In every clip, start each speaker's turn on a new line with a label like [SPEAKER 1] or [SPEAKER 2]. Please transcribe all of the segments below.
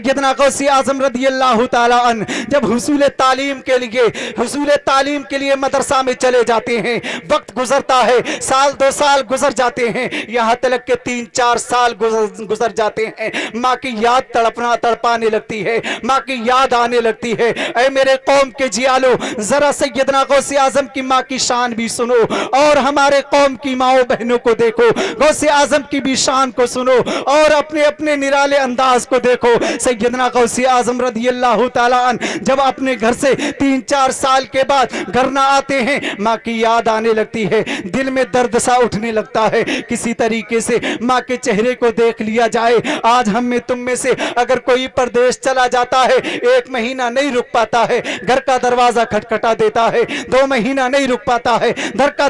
[SPEAKER 1] सैयदना गौसे आजम रदियल्लाहु ताला अन जब हुसूल तालीम के लिए मदरसा में चले जाते हैं, वक्त गुजरता है, साल 2 साल गुजर जाते हैं, यहाँ तक के 3-4 साल गुजर जाते हैं। माँ की याद तड़पाने लगती है, माँ की याद आने लगती है। ऐ मेरे कौम के जियालो, जरा सैयदना गौसे आजम की माँ की शान भी सुनो और हमारे कौम की माओ बहनों को देखो, गौसे आजम की भी शान को सुनो और अपने अपने निराले अंदाज को देखो। सैयदना गौसे आजम रदियल्लाहु ताला अन जब अपने घर से 3-4 साल के बाद घर ना आते हैं, माँ की याद आने लगती है, दिल में दर्द सा उठने लगता है। किसी तरीके से माँ के चेहरे को देख लिया जाए। आज हम में तुम में से अगर कोई परदेश चला जाता है, 1 महीना नहीं रुक पाता है, घर का दरवाजा खटखटा देता है, 2 महीना नहीं रुक पाता है, घर का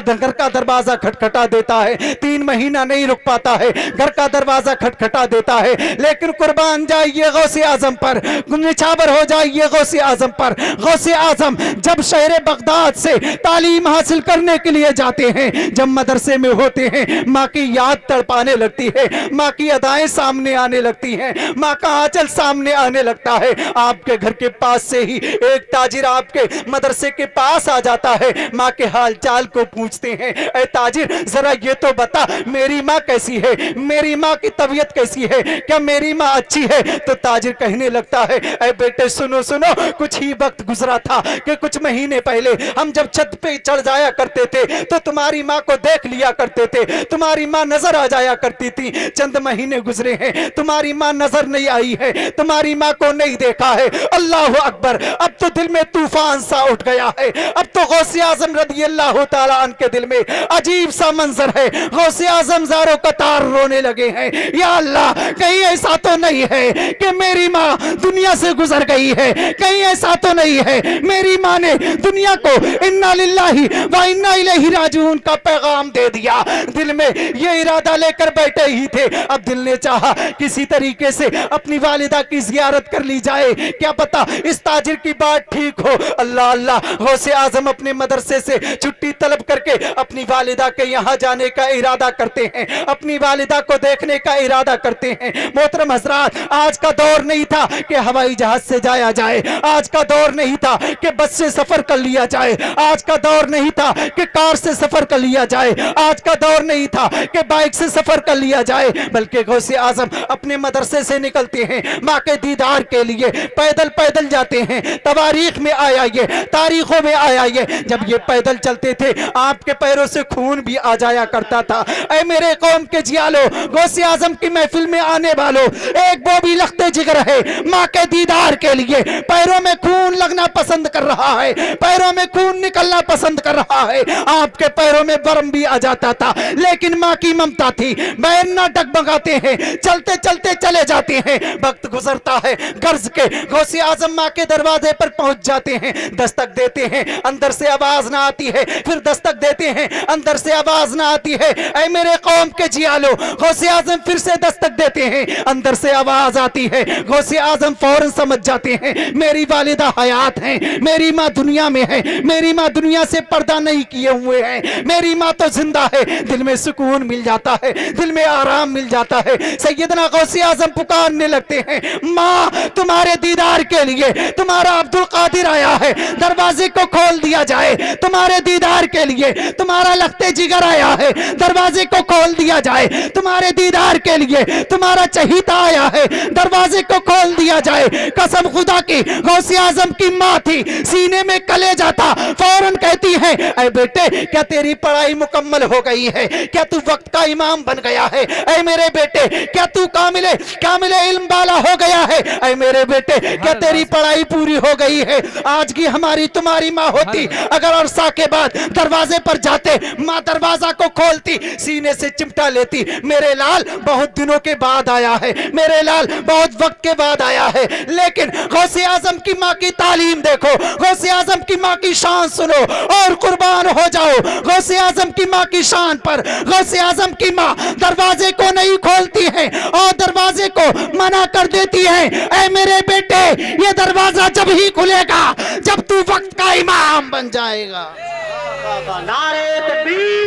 [SPEAKER 1] दरवाजा खटखटा देता है, 3 महीना नहीं रुक पाता है, घर का दरवाजा खटखटा देता है। लेकिन कुर्बान जाइए गौसे आजम पर, निछावर हो जाइए गौसे आजम पर। गौसे आजम जब शहर बगदाद से तालीम हासिल करने के लिए जाते हैं, जब मदरसे में होते हैं, माँ की याद तड़पाने लगती है, माँ की अदाएं सामने आने लगती हैं, माँ का आंचल सामने आने लगता है। आपके घर के पास से ही एक ताजिर आपके मदरसे के पास आ जाता है, माँ के हाल चाल को पूछते हैं, ऐ ताजिर जरा ये तो बता मेरी माँ कैसी है, मेरी माँ की तबीयत कैसी है, क्या मेरी माँ अच्छी है? तो ताजिर कहने लगता है, ऐ बेटे सुनो सुनो, कुछ ही वक्त गुजरा था कि कुछ महीने पहले हम जब छत पे चढ़ जाया करते थे तो तुम्हारी माँ को देख लिया करते थे, तुम्हारी माँ नजर आ जाया करती थी। चंद महीने गुजरे हैं, तुम्हारी माँ नजर नहीं आई है, तुम्हारी माँ को नहीं देखा है। अल्लाह अकबर, अब तो दिल में तूफान सा उठ गया है। अब तो गौसे आजम रदियल्लाहु ताला अन्हु के दिल में अजीब सा मंजर है। गौसे आजम ज़ारो कतार रोने लगे हैं, या अल्लाह कहीं ऐसा तो नहीं है कि मेरी माँ दुनिया से गुजर गई है, कहीं ऐसा तो नहीं है मेरी माँ ने दुनिया को इन्ना लिल्लाहि व इन्ना इलैहि राजिऊन का पैगाम दे दिया। दिल में ये इरादा लेकर बैठे ही थे, अब दिल ने चाहा किसी तरीके से अपनी वालिदा की जियारत कर ली जाए, क्या पता इस ताजिर की बात ठीक हो। अल्लाह अल्लाह, गौसे आजम अपने मदरसे से छुट्टी तलब करके अपनी वालिदा के यहाँ जाने का इरादा करते हैं, अपनी वालिदा को देखने का इरादा करते हैं। मोहतरम हजरात, आज का दौर नहीं था कि हवाई जहाज से जाया जाए, आज का दौर नहीं था कि बस से सफर कर लिया जाए, आज का दौर नहीं था कि कार से सफर कर लिया जाए, आज का दौर नहीं था कि बाइक से सफर कर लिया जाए, बल्कि गौसे आजम अपने मदरसे से निकलते हैं माँ के दीदार के लिए, पैदल पैदल जाते हैं। तवारीख में आया ये, तारीखों में आया ये, जब ये पैदल चलते थे आपके पैरों से खून भी आ जाया करता था। ऐ मेरे कौम के जियालो, गौसे आजम की महफिल में आने वालों, एक वो भी लखते जिगर है माँ के दीदार के लिए, पैरों में खून लगना पसंद कर रहा है, पैरों में खून निकलना पसंद कर रहा है। आपके पैरों में बर्म भी आ जाता था, लेकिन माँ की ममता थी। बैन ना डगमगाते हैं, चलते चलते चले जाते हैं, वक्त गुजरता है, गर्ज के गौसे आजम माँ के दरवाजे पर पहुंच जाते हैं, दस्तक देते हैं, अंदर से आवाज ना आती है, फिर दस्तक देते हैं, अंदर से आवाज ना आती है। ऐ मेरे कौम के जियालो, गौसे आजम फिर से दस्तक देते हैं, अंदर से आवाज आती है। गौसे आजम फौरन समझ जाते हैं मेरी वालिदा हयात हैं, मेरी माँ दुनिया में है, मेरी माँ दुनिया से पर्दा नहीं किए हुए हैं, मेरी माँ तो जिंदा है। दिल में सुकून मिल जाता है, दिल में आराम मिल जाता है। सैयदना गौसे आजम पुकारने लगते हैं, माँ तुम्हारे दीदार के लिए तुम्हारा अब्दुल कादिर आया है, दरवाजे को खोल दिया जाए। तुम्हारे दीदार के लिए तुम्हारा लखते जिगर आया है, दरवाजे को खोल दिया जाए। तुम्हारे दीदार के लिए तुम्हारा चहीता आया है, दरवाजे को खोल दिया जाए। कसम खुदा की, गौसे आजम की माँ थी, सीने में कलेजा था, फौरन कहती है, ऐ बेटे क्या तेरी पढ़ाई मुकम्मल हो गई है, क्या तू वक्त का इमाम बन गया है, ऐ मेरे बेटे क्या तू कामिले इल्म वाला हो गया है, ऐ मेरे बेटे क्या तेरी पढ़ाई पूरी हो गई है। आज की हमारी तुम्हारी माँ होती, अगर अरसा के बाद दरवाजे पर जाते, माँ दरवाजा को खोलती, सीने से चिमटा लेती, मेरे लाल बहुत दिनों के बाद आया है, मेरे लाल बहुत वक्त के बाद आया है। लेकिन गौसे आजम की माँ की तालीम देखो, गौसे आजम की माँ की शान सुनो और कुर्बान हो जाओ गौसे आजम की माँ की शान पर। गौसे आजम की माँ दरवाजे को नहीं खोलती है और दरवाजे को मना कर देती है। ऐ मेरे बेटे, ये दरवाजा जब ही खुलेगा जब तू वक्त का इमाम बन जाएगा।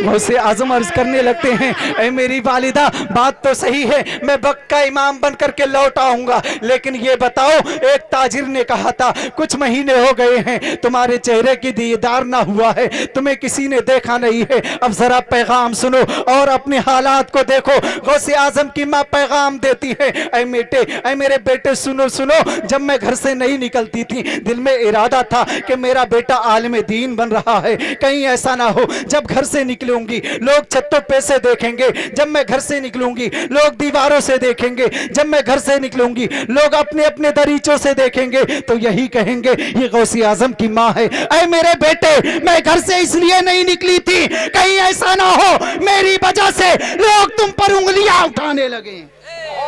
[SPEAKER 1] गौसे आजम अर्ज करने लगते हैं, ऐ मेरी वालिदा, बात तो सही है, मैं वक्त का इमाम बन करके लौट आऊंगा, लेकिन ये बताओ, एक ताजिर ने कहा था कुछ महीने हो गए हैं तुम्हारे चेहरे की दीदार ना हुआ है, तुम्हें किसी ने देखा नहीं है, अब जरा पैगाम सुनो और अपने हालात को देखो। गौसे आजम की माँ पैगाम देती है, ऐ बेटे, ऐ मेरे बेटे, सुनो सुनो, जब मैं घर से नहीं निकलती थी दिल में इरादा था कि मेरा बेटा आलिम दीन बन रहा है, कहीं ऐसा ना हो जब घर से निकलूंगी लोग छतों पे से देखेंगे, जब मैं घर से निकलूंगी लोग दीवारों से देखेंगे, जब मैं घर से निकलूंगी लोग अपने अपने दरीचों से देखेंगे तो यही कहेंगे ये गौसी आजम की माँ है। ऐ मेरे बेटे, मैं घर से इसलिए नहीं निकली थी कहीं ऐसा ना हो मेरी वजह से लोग तुम पर उंगलियां उठाने लगे।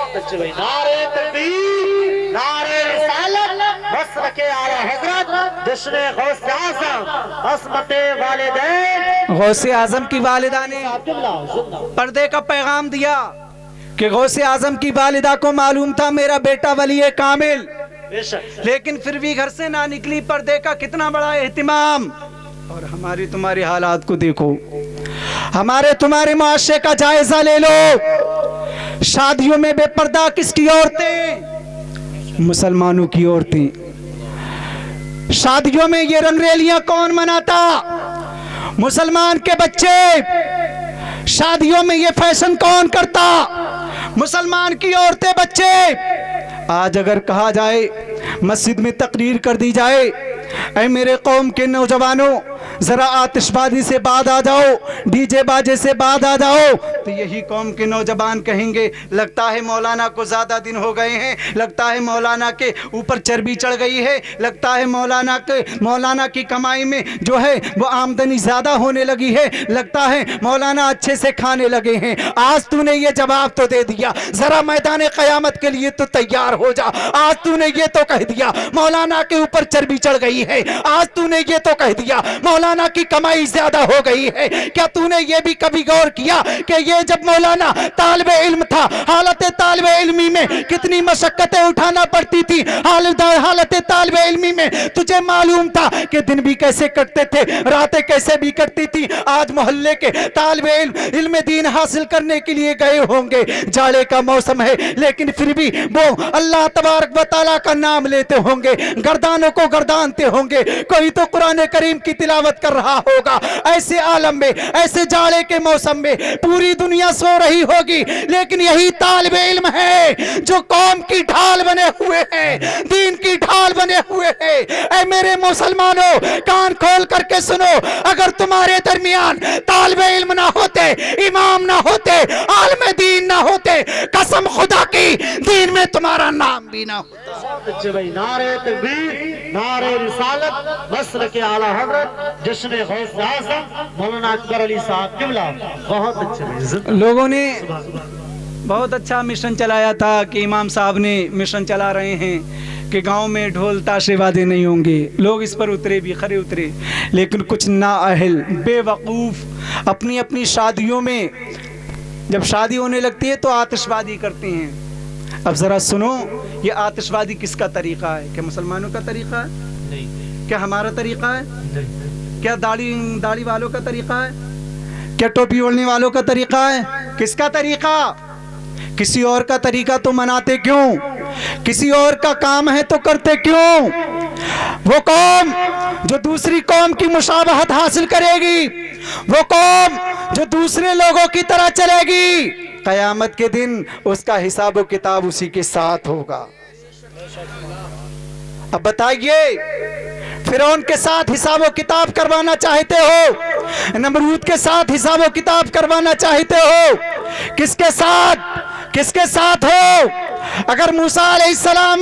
[SPEAKER 2] नारे तकबीर, नारे रिसालत, नस्र के आला हजरत, जश्न गौसे आज़म, अस्मते वालिदैन।
[SPEAKER 1] गौसे आजम की वालिदा ने पर्दे का पैगाम दिया कि गौसे आजम की वालिदा को मालूम था मेरा बेटा वली है कामिल, लेकिन फिर भी घर से ना निकली, पर्दे का कितना बड़ा एहतिमाम। और हमारी तुम्हारी हालात को देखो, हमारे तुम्हारे मुआशरे का जायजा ले लो। शादियों में बेपर्दा किसकी औरतें? मुसलमानों की औरतें। शादियों में ये रंगरेलियां कौन मनाता? मुसलमान के बच्चे। शादियों में ये फैशन कौन करता? मुसलमान की औरतें, बच्चे। आज अगर कहा जाए, मस्जिद में तकरीर कर दी जाए, ऐ मेरे कौम के नौजवानों जरा आतिशबाजी से बाद आ जाओ, डीजे बाजे से बाद आ जाओ, तो यही कौम के नौजवान कहेंगे लगता है मौलाना को ज्यादा दिन हो गए हैं, लगता है मौलाना के ऊपर चर्बी चढ़ गई है, लगता है मौलाना की कमाई में जो है वो आमदनी ज्यादा होने लगी है, लगता है मौलाना अच्छे से खाने लगे हैं। आज तूने ये जवाब तो दे दिया, जरा मैदान क़यामत के लिए तो तैयार हो जा। आज तूने ये तो कह दिया मौलाना के ऊपर चर्बी चढ़ गई है, आज तूने ये तो कह दिया मौलाना की कमाई ज्यादा हो गई है। क्या तूने ये भी कभी गौर किया कि ये जब मौलाना तालिबे इल्म था, हालत तालिबे इल्मी में कितनी मशक्कतें उठाना पड़ती थी, हालत तालिबे इल्मी में तुझे मालूम था कि दिन भी कैसे कटते थे, रातें कैसे भी कटती थी। आज मोहल्ले के तालिबे इल्म दीन हासिल करने के लिए गए होंगे, जाड़े का मौसम है लेकिन फिर भी वो अल्लाह तबारक व तआला का नाम लेते होंगे, गर्दानों को गर्दानते होंगे, कोई तो कुरान करीम की तिलावत कर रहा होगा। ऐसे आलम में, ऐसे जाड़े के मौसम में पूरी दुनिया सो रही होगी, लेकिन यही तालिबे इल्म है जो कौम की ढाल बने हुए हैं, दीन की ढाल बने हुए हैं। ऐ मेरे मुसलमानों, कान खोल करके सुनो, अगर तुम्हारे दरमियान तालिबे इल्म ना होते, इमाम ना होते, आलिम दीन ना होते, कसम खुदा की दीन में तुम्हारा नाम भी ना होता।
[SPEAKER 2] नारे तकबीर, नारे रिसालत, नस्र के आला हजरत, जश्न गौसे आज़म मौलाना अकबर अली साहब किबला। बहुत अच्छे
[SPEAKER 1] लोगों ने बहुत अच्छा मिशन चलाया था कि इमाम साहब ने मिशन चला रहे हैं कि गांव में ढोल ताशे वादे नहीं होंगे। लोग इस पर उतरे भी, खरे उतरे, लेकिन कुछ नाअहल बेवकूफ़ अपनी अपनी शादियों में जब शादी होने लगती है तो आतिशबाजी करते हैं। अब ज़रा सुनो, ये आतिशबाजी किसका तरीक़ा है? क्या मुसलमानों का तरीक़ा है? नहीं। क्या हमारा तरीक़ा है? नहीं। क्या दाढ़ी वालों का तरीक़ा है? क्या टोपी ओढ़ने वालों का तरीक़ा है? किसका तरीक़ा? किसी और का तरीक़ा तो मनाते क्यों? किसी और का काम है तो करते क्यों? वो कौम जो दूसरी कौम की मुशाबहत हासिल करेगी, वो कौम जो दूसरे लोगों की तरह चलेगी, क़यामत के दिन उसका हिसाब व किताब उसी के साथ होगा। अब बताइए, फिरौन के साथ हिसाब व किताब करवाना चाहते हो? नमरूद के साथ हिसाब व किताब करवाना चाहते हो? किसके साथ हो? अगर मूसा अलैहिस्सलाम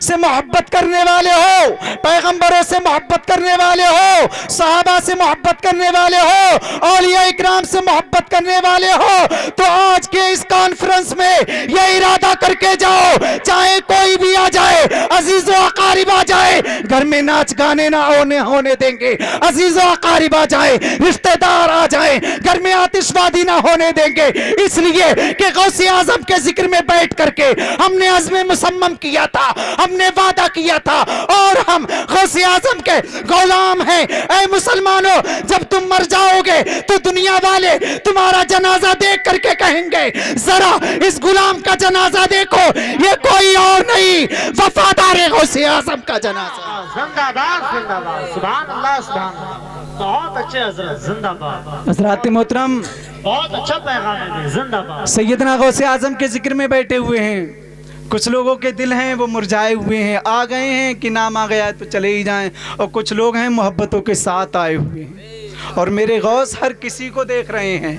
[SPEAKER 1] से मोहब्बत करने वाले हो, पैगंबरों से मोहब्बत करने वाले हो, सहाबा से मोहब्बत करने वाले हो, औलिया इकराम से मोहब्बत करने वाले हो, तो आज के इस कॉन्फ्रेंस में ये इरादा करके जाओ, चाहे कोई भी आ जाए, अजीज़ व अकारिब आ जाए, घर में नाच गाने ना होने देंगे, अजीजों अकारिब आ जाए, रिश्तेदार आ जाए, घर में आतिशबाजी ना होने देंगे। इसलिए कि गौसे आजम के जिक्र में बैठ करके हमने अज़्म मुसम्मम किया था, हमने वादा किया था और हम गौसे आजम के गुलाम हैं। ऐ मुसलमानों, जब तुम मर जाओगे तो दुनिया वाले तुम्हारा जनाजा देख करके कहेंगे, जरा इस गुलाम का जनाजा देखो, ये कोई और नहीं, वफादार है गौसे आजम का जनाजा।
[SPEAKER 2] जिंदाबाद जिंदाबाद, सुभान अल्लाह सुभान अल्लाह। बहुत अच्छे हजरत, जिंदाबाद।
[SPEAKER 1] हज़रात मोहतरम,
[SPEAKER 2] बहुत अच्छा पैगाम है, जिंदाबाद।
[SPEAKER 1] सैयदना गौसे आजम के जिक्र में बैठे हुए हैं। कुछ लोगों के दिल हैं वो मुरझाए हुए हैं, आ गए हैं कि नाम आ गया है तो चले ही जाएं, और कुछ लोग हैं मोहब्बतों के साथ आए हुए हैं। और मेरे गौस हर किसी को देख रहे हैं।